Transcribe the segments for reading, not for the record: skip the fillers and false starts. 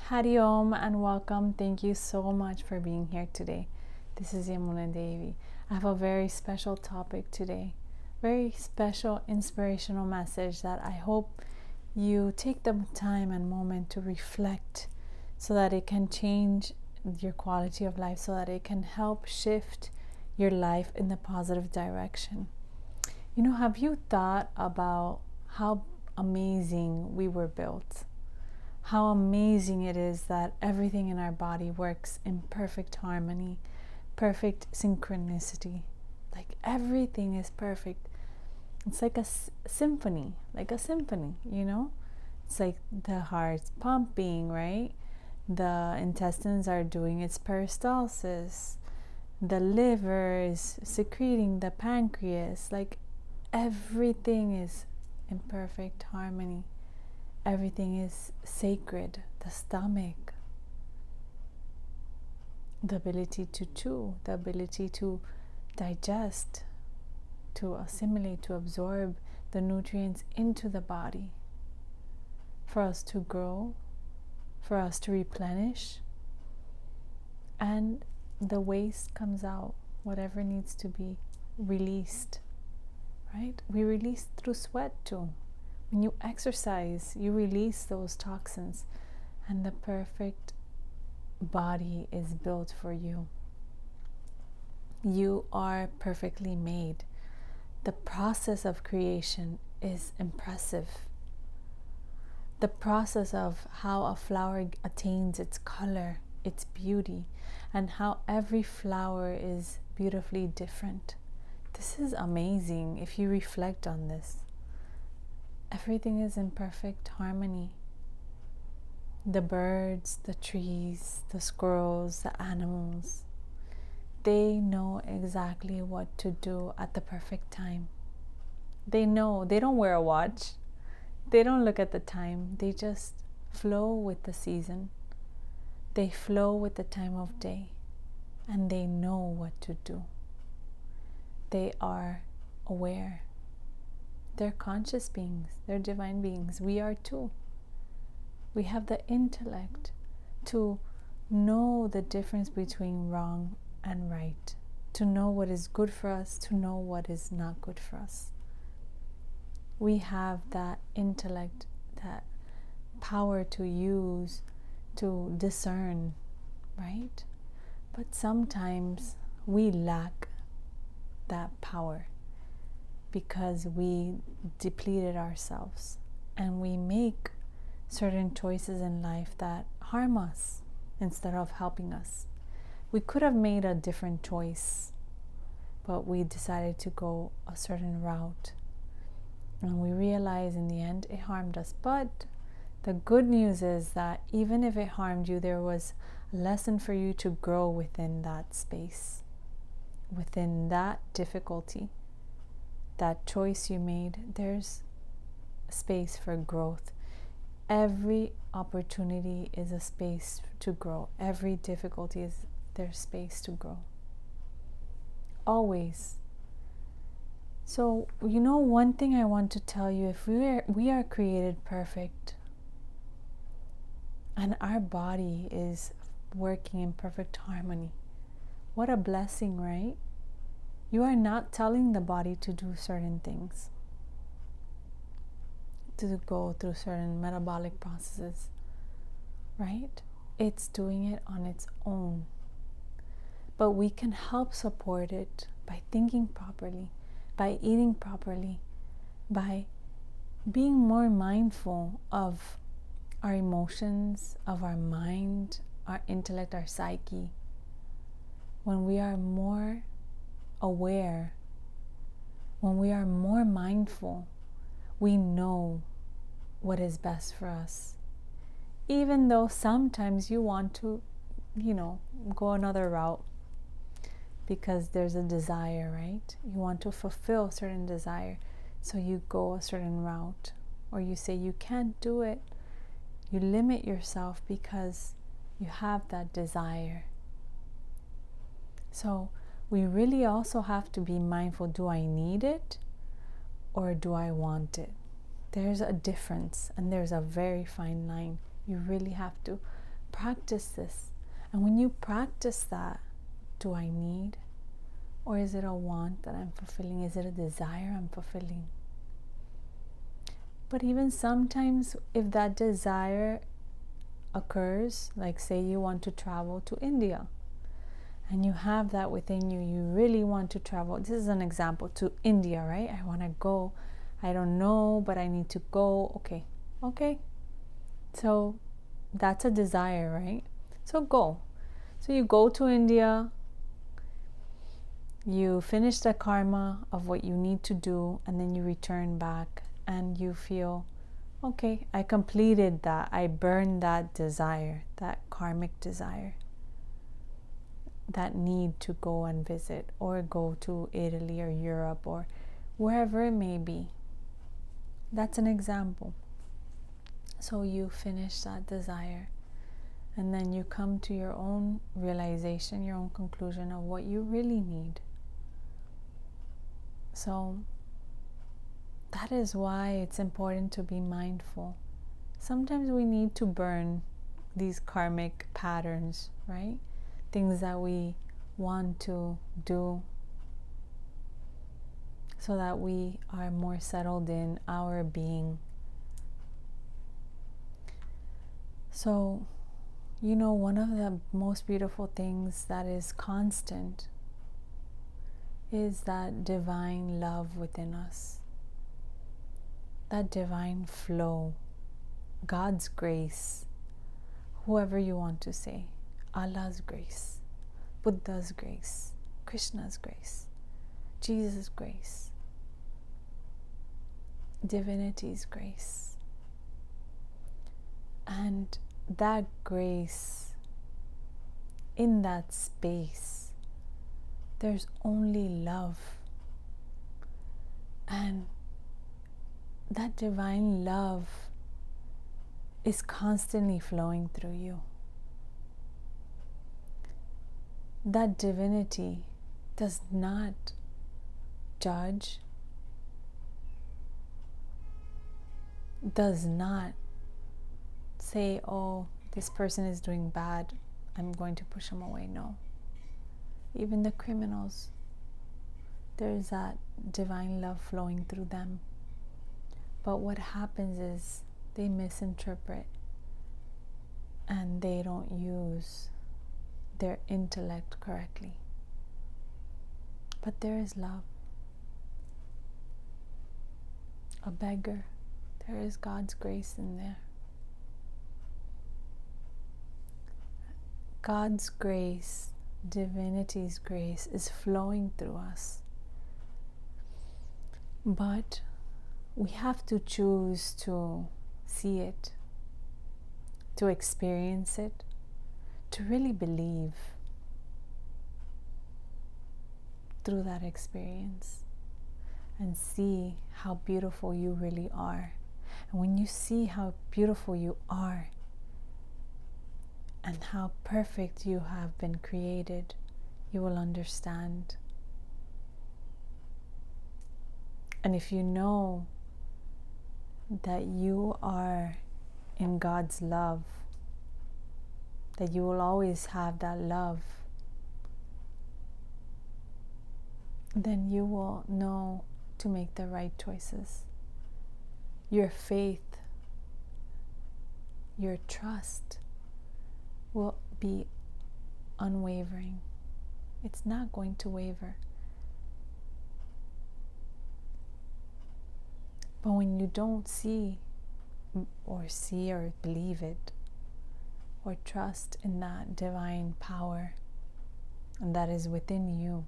Hari Om and welcome. Thank you so much for being here today. This is Yamuna Devi. I have a very special topic today. Very special inspirational message that I hope you take the time and moment to reflect so that it can change your quality of life, so that it can help shift your life in the positive direction. You know, have you thought about how amazing we were built? How amazing it is that everything in our body works in perfect harmony, perfect synchronicity. Like everything is perfect. It's like a symphony, you know? It's like the heart's pumping, right? The intestines are doing its peristalsis. The liver is secreting the pancreas. Like everything is in perfect harmony. Everything is sacred. The stomach, the ability to chew, the ability to digest, to assimilate, to absorb the nutrients into the body, for us to grow, for us to replenish, and the waste comes out, whatever needs to be released, right? We release through sweat too. When you exercise, you release those toxins, and the perfect body is built for you. You are perfectly made. The process of creation is impressive. The process of how a flower attains its color, its beauty, and how every flower is beautifully different. This is amazing if you reflect on this. Everything is in perfect harmony. The birds, the trees, the squirrels, the animals, they know exactly what to do at the perfect time. They know. They don't wear a watch. They don't look at the time. They just flow with the season. They flow with the time of day. And they know what to do. They are aware. They're conscious beings. They're divine beings. We are too. We have the intellect to know the difference between wrong and right, to know what is good for us, to know what is not good for us. We have that intellect, that power to use, to discern, right? But sometimes we lack that power because we depleted ourselves and we make certain choices in life that harm us instead of helping us. We could have made a different choice, but we decided to go a certain route. And we realize in the end it harmed us. But the good news is that even if it harmed you, there was a lesson for you to grow within that space, within that difficulty, that choice you made. There's space for growth. Every opportunity is a space to grow. Every difficulty is there's space to grow. Always. So, you know, one thing I want to tell you, if we are created perfect and our body is working in perfect harmony, what a blessing, right? You are not telling the body to do certain things, to go through certain metabolic processes, right? It's doing it on its own. But we can help support it by thinking properly, by eating properly, by being more mindful of our emotions, of our mind, our intellect, our psyche. When we are more aware, when we are more mindful, we know what is best for us. Even though sometimes you want to, go another route because there's a desire, right? You want to fulfill a certain desire, so you go a certain route, or you say you can't do it. You limit yourself because you have that desire. So we really also have to be mindful. Do I need it or do I want it? There's a difference, and there's a very fine line. You really have to practice this. And when you practice that, do I need? Or is it a want that I'm fulfilling? Is it a desire I'm fulfilling? But even sometimes, if that desire occurs, like say you want to travel to India, and you have that within you, you really want to travel. This is an example, to India, right? I want to go. I don't know, but I need to go. Okay. So that's a desire, right? So go. So you go to India, you finish the karma of what you need to do, and then you return back and you feel, okay, I completed that. I burned that desire, that karmic desire, that need to go and visit or go to Italy or Europe or wherever it may be. That's an example. So you finish that desire, and then you come to your own realization, your own conclusion of what you really need. So that is why it's important to be mindful. Sometimes we need to burn these karmic patterns, right? Things that we want to do, so that we are more settled in our being. So, one of the most beautiful things that is constant is that divine love within us, that divine flow, God's grace, whoever you want to say, Allah's grace, Buddha's grace, Krishna's grace, Jesus' grace, divinity's grace. And that grace, in that space, there's only love. And that divine love is constantly flowing through you. That divinity does not judge, does not say, oh, this person is doing bad, I'm going to push them away. No. Even the criminals, there's that divine love flowing through them. But what happens is they misinterpret and they don't use their intellect correctly. But there is love. A beggar, there is God's grace in there. God's grace, divinity's grace, is flowing through us. But we have to choose to see it, to experience it, to really believe through that experience and see how beautiful you really are. And when you see how beautiful you are and how perfect you have been created, you will understand. And if you know that you are in God's love, that you will always have that love, then you will know to make the right choices. Your faith, your trust will be unwavering. It's not going to waver. But when you don't see or believe it, or trust in that divine power and that is within you,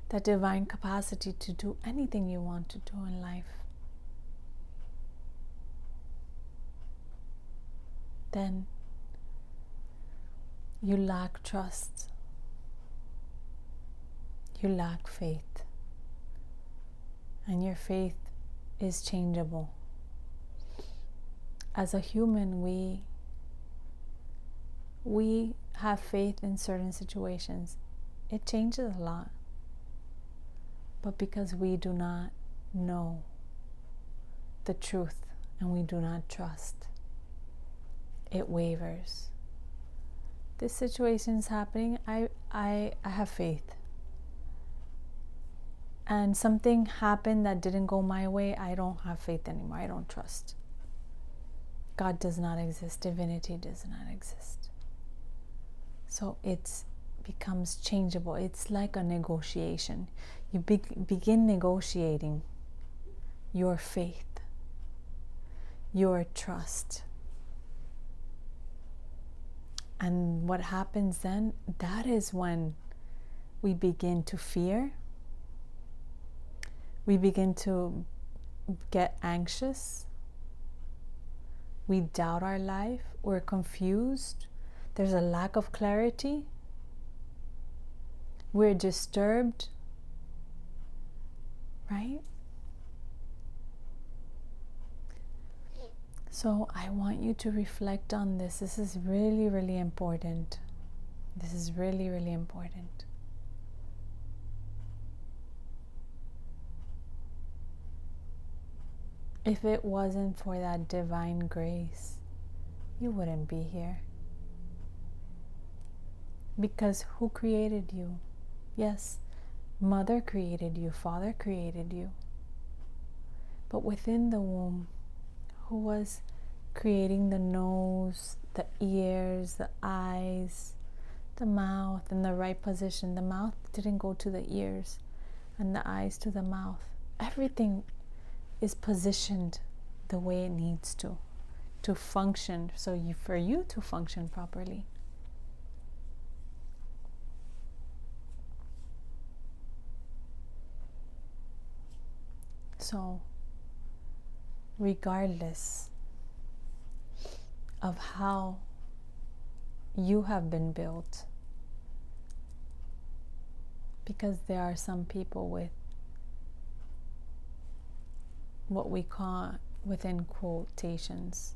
that divine capacity to do anything you want to do in life, then you lack trust, you lack faith, and your faith is changeable. As a human, we have faith in certain situations. It changes a lot. But because we do not know the truth and we do not trust, it wavers. This situation is happening. I have faith. And something happened that didn't go my way. I don't have faith anymore. I don't trust. God does not exist. Divinity does not exist. So it becomes changeable. It's like a negotiation. You begin negotiating your faith, your trust. And what happens then, that is when we begin to fear. We begin to get anxious. We doubt our life. We're confused. There's a lack of clarity. We're disturbed. Right? So I want you to reflect on this. This is really, really important. This is really, really important. If it wasn't for that divine grace, you wouldn't be here. Because who created you? Yes, mother created you, father created you. But within the womb, who was creating the nose, the ears, the eyes, the mouth in the right position? The mouth didn't go to the ears and the eyes to the mouth. Everything is positioned the way it needs to function, so for you to function properly. So regardless of how you have been built, because there are some people with what we call, within quotations,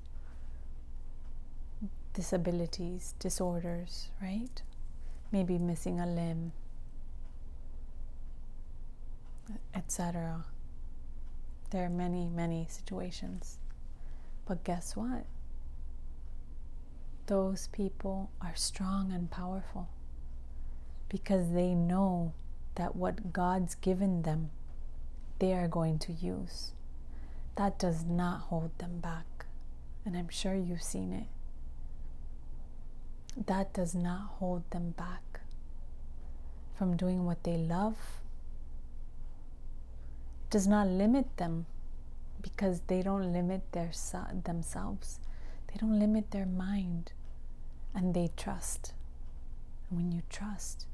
disabilities, disorders, right? Maybe missing a limb, etc. There are many, many situations. But guess what? Those people are strong and powerful because they know that what God's given them, they are going to use. That does not hold them back. And I'm sure you've seen it. That does not hold them back from doing what they love. It does not limit them because they don't limit themselves. They don't limit their mind. And they trust. And when you trust,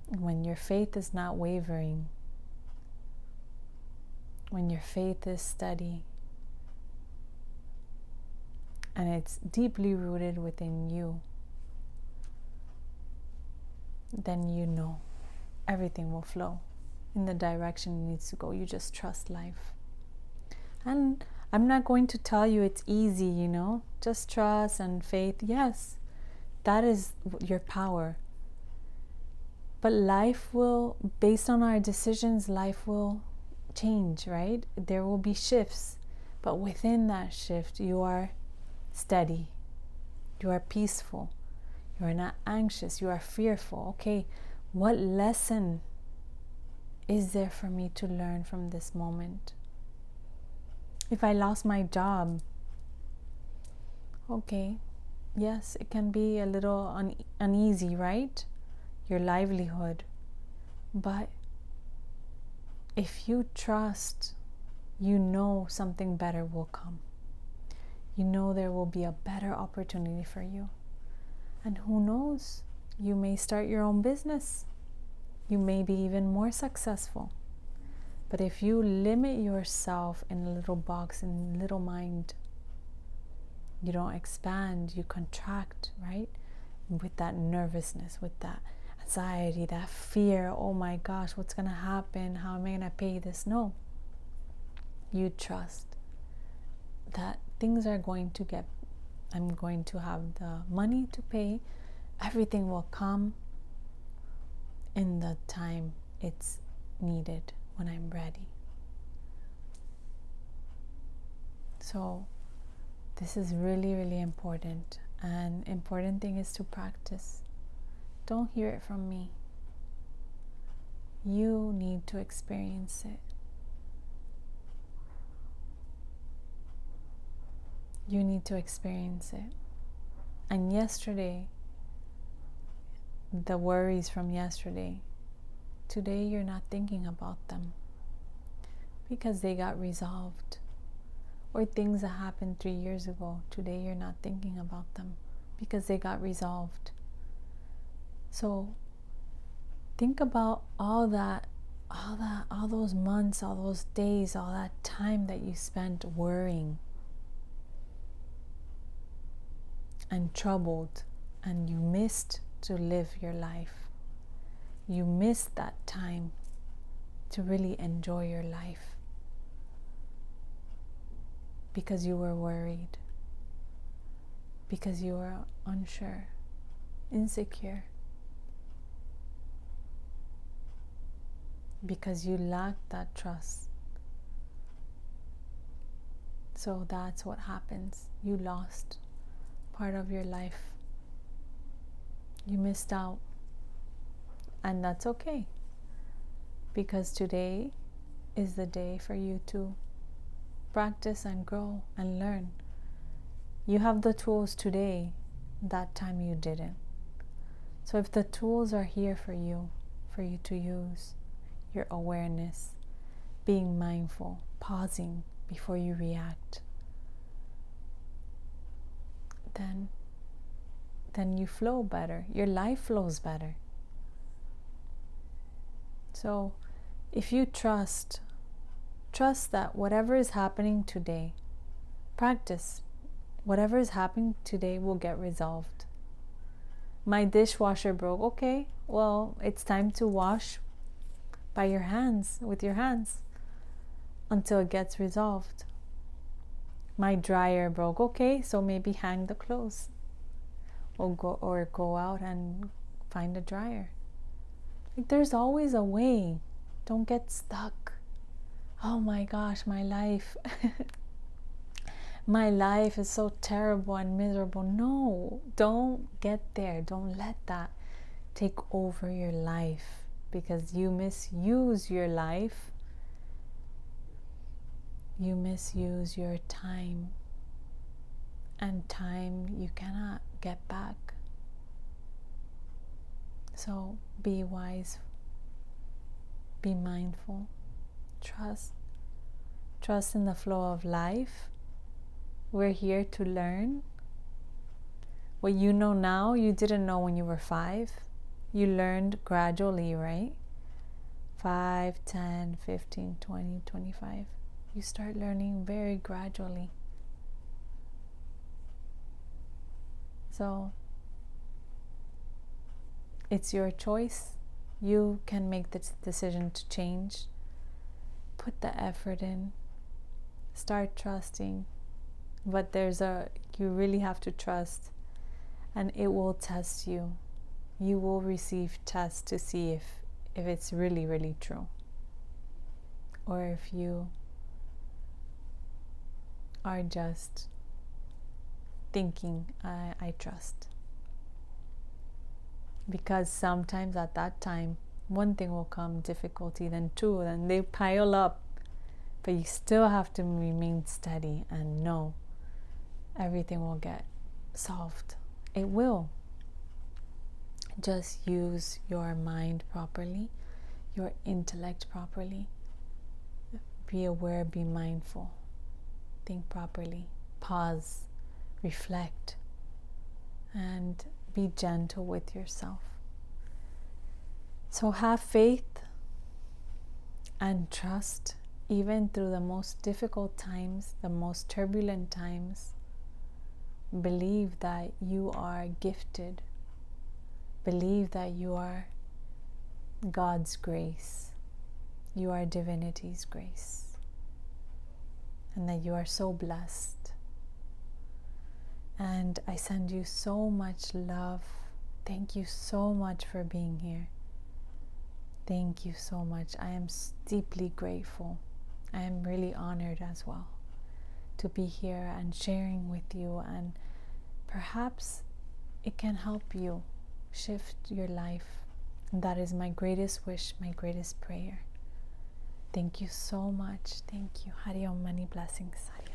when your faith is not wavering, when your faith is steady and it's deeply rooted within you, then you know everything will flow in the direction it needs to go. You just trust life. And I'm not going to tell you it's easy, just trust and faith. Yes, that is your power. But life will, based on our decisions, life will change, right? There will be shifts, but within that shift you are steady, you are peaceful, you are not anxious, you are fearful. Okay, what lesson is there for me to learn from this moment? If I lost my job, okay, yes, it can be a little uneasy, right? Your livelihood. But if you trust, you know something better will come. You know there will be a better opportunity for you. And who knows, you may start your own business. You may be even more successful. But if you limit yourself in a little box, in a little mind, you don't expand, you contract, right? With that nervousness, with that anxiety, that fear. Oh my gosh, what's going to happen? How am I going to pay this? No. You trust that things are going to get, I'm going to have the money to pay. Everything will come in the time it's needed, when I'm ready. So This is really, really important. And important thing is to practice. Don't hear it from me. You need to experience it. You need to experience it. And yesterday, the worries from yesterday, today you're not thinking about them because they got resolved. Or things that happened 3 years ago, today you're not thinking about them because they got resolved. So think about all those months, all those days, all that time that you spent worrying and troubled, and you missed to live your life. You missed that time to really enjoy your life because you were worried, because you were unsure, insecure, because you lacked that trust. So that's what happens. You lost part of your life. You missed out. And that's okay, because today is the day for you to practice and grow and learn. You have the tools today, that time you didn't. So if the tools are here for you to use, your awareness, being mindful, pausing before you react, then you flow better. Your life flows better. So if you trust that whatever is happening today, practice. Whatever is happening today will get resolved. My dishwasher broke. Okay, well, it's time to wash by your hands, with your hands, until it gets resolved. My dryer broke. Okay, so maybe hang the clothes, or go out and find a dryer. Like, there's always a way. Don't get stuck. Oh my gosh, my life. My life is so terrible and miserable. No, don't get there. Don't let that take over your life, because you misuse your life. You misuse your time, and time you cannot get back. So be wise, be mindful, trust in the flow of life. We're here to learn. What you know now, you didn't know when you were 5. You learned gradually, right? 5, 10, 15, 20, 25. You start learning very gradually. So it's your choice. You can make the decision to change. Put the effort in. Start trusting. But you really have to trust, and it will test you. You will receive tests to see if it's really, really true, or if you are just thinking, I trust. Because sometimes at that time, one thing will come, difficulty, then 2, then they pile up. But you still have to remain steady and know everything will get solved. It will. Just use your mind properly, your intellect properly. Be aware, be mindful. Think properly. Pause, reflect, and be gentle with yourself. So have faith and trust, even through the most difficult times, the most turbulent times. Believe that you are gifted. Believe that you are God's grace. You are divinity's grace. And that you are so blessed. And I send you so much love. Thank you so much for being here. Thank you so much. I am deeply grateful. I am really honored as well. to be here and sharing with you, and perhaps it can help you shift your life. And that is my greatest wish, my greatest prayer. Thank you so much. Thank you. Hari Om, many blessings. Hari Om.